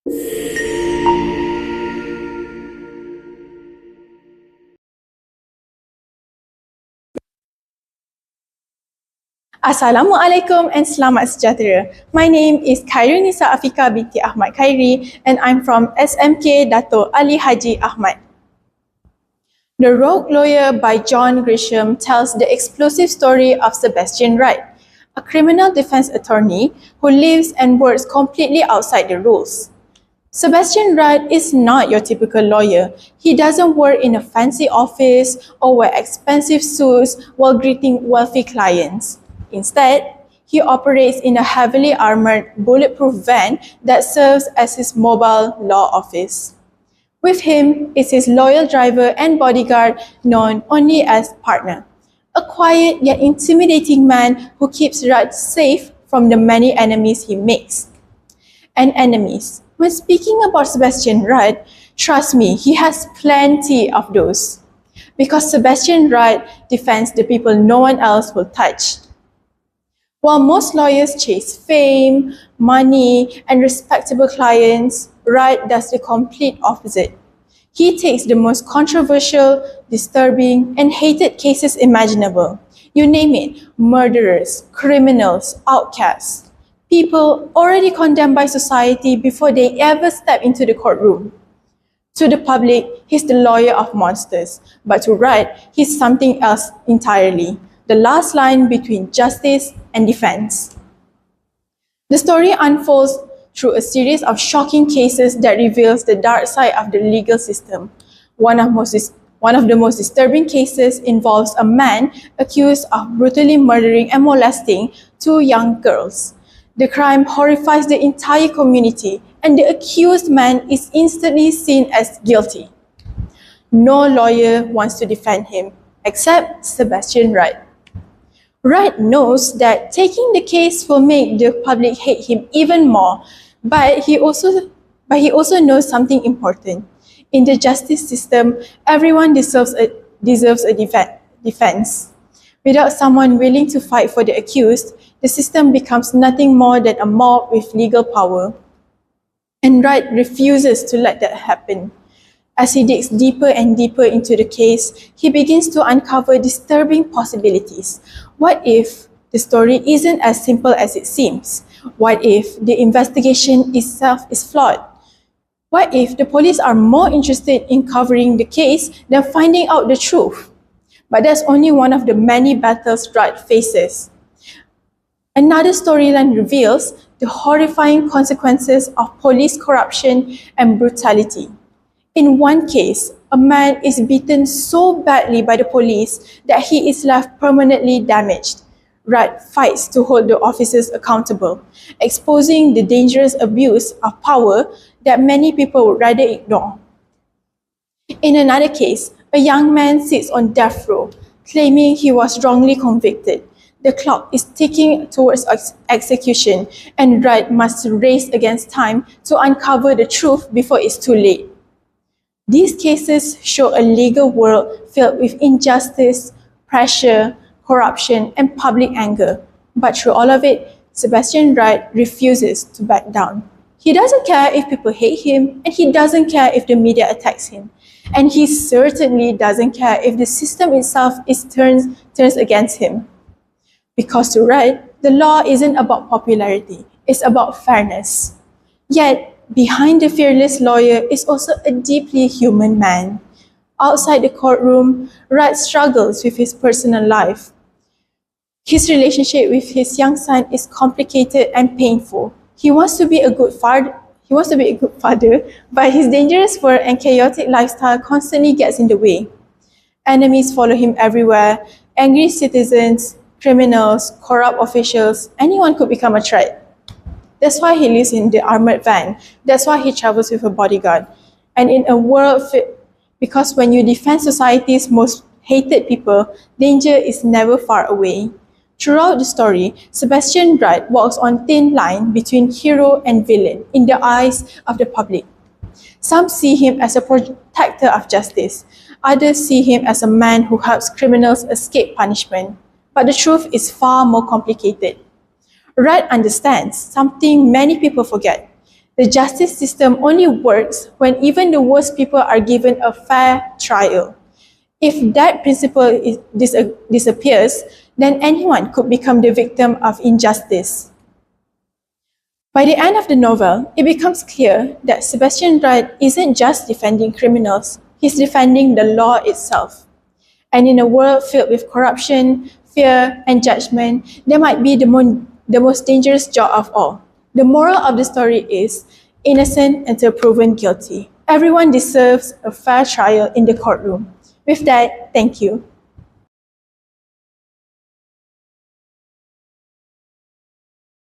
Assalamualaikum and selamat sejahtera. My name is Khairunnisaa Afiqah Binti Ahmad Khairi and I'm from SMK Dato' Ali Haji Ahmad. The Rogue Lawyer by John Grisham tells the explosive story of Sebastian Wright, a criminal defense attorney who lives and works completely outside the rules. Sebastian Wright is not your typical lawyer. He doesn't work in a fancy office or wear expensive suits while greeting wealthy clients. Instead, he operates in a heavily armored, bulletproof van that serves as his mobile law office. With him is his loyal driver and bodyguard known only as Partner, a quiet yet intimidating man who keeps Wright safe from the many enemies he makes. And enemies. When speaking about Sebastian Wright, trust me, he has plenty of those. Because Sebastian Wright defends the people no one else will touch. While most lawyers chase fame, money, and respectable clients, Wright does the complete opposite. He takes the most controversial, disturbing, and hated cases imaginable. You name it, murderers, criminals, outcasts, people already condemned by society before they ever step into the courtroom. To the public, he's the lawyer of monsters, but to Wright, he's something else entirely. The last line between justice and defense. The story unfolds through a series of shocking cases that reveals the dark side of the legal system. One of the most disturbing cases involves a man accused of brutally murdering and molesting two young girls. The crime horrifies the entire community, and the accused man is instantly seen as guilty. No lawyer wants to defend him, except Sebastian Wright. Wright knows that taking the case will make the public hate him even more, but he also knows something important. In the justice system, everyone deserves a defense. Without someone willing to fight for the accused, the system becomes nothing more than a mob with legal power. And Wright refuses to let that happen. As he digs deeper and deeper into the case, he begins to uncover disturbing possibilities. What if the story isn't as simple as it seems? What if the investigation itself is flawed? What if the police are more interested in covering the case than finding out the truth? But that's only one of the many battles Wright faces. Another storyline reveals the horrifying consequences of police corruption and brutality. In one case, a man is beaten so badly by the police that he is left permanently damaged. Wright fights to hold the officers accountable, exposing the dangerous abuse of power that many people would rather ignore. In another case, a young man sits on death row, claiming he was wrongly convicted. The clock is ticking towards execution, and Wright must race against time to uncover the truth before it's too late. These cases show a legal world filled with injustice, pressure, corruption, and public anger. But through all of it, Sebastian Wright refuses to back down. He doesn't care if people hate him, and he doesn't care if the media attacks him. And he certainly doesn't care if the system itself turns against him. Because to Wright, the law isn't about popularity, it's about fairness. Yet, behind the fearless lawyer is also a deeply human man. Outside the courtroom, Wright struggles with his personal life. His relationship with his young son is complicated and painful. He wants to be a good father, but his dangerous work and chaotic lifestyle constantly gets in the way. Enemies follow him everywhere. Angry citizens, criminals, corrupt officials, anyone could become a threat. That's why he lives in the armored van. That's why he travels with a bodyguard. And in a world because when you defend society's most hated people, danger is never far away. Throughout the story, Sebastian Wright walks on thin line between hero and villain in the eyes of the public. Some see him as a protector of justice. Others see him as a man who helps criminals escape punishment. But the truth is far more complicated. Wright understands something many people forget. The justice system only works when even the worst people are given a fair trial. If that principle disappears, then anyone could become the victim of injustice. By the end of the novel, it becomes clear that Sebastian Wright isn't just defending criminals, he's defending the law itself. And in a world filled with corruption, fear, and judgment, there might be the most dangerous job of all. The moral of the story is innocent until proven guilty. Everyone deserves a fair trial in the courtroom. With that, thank you.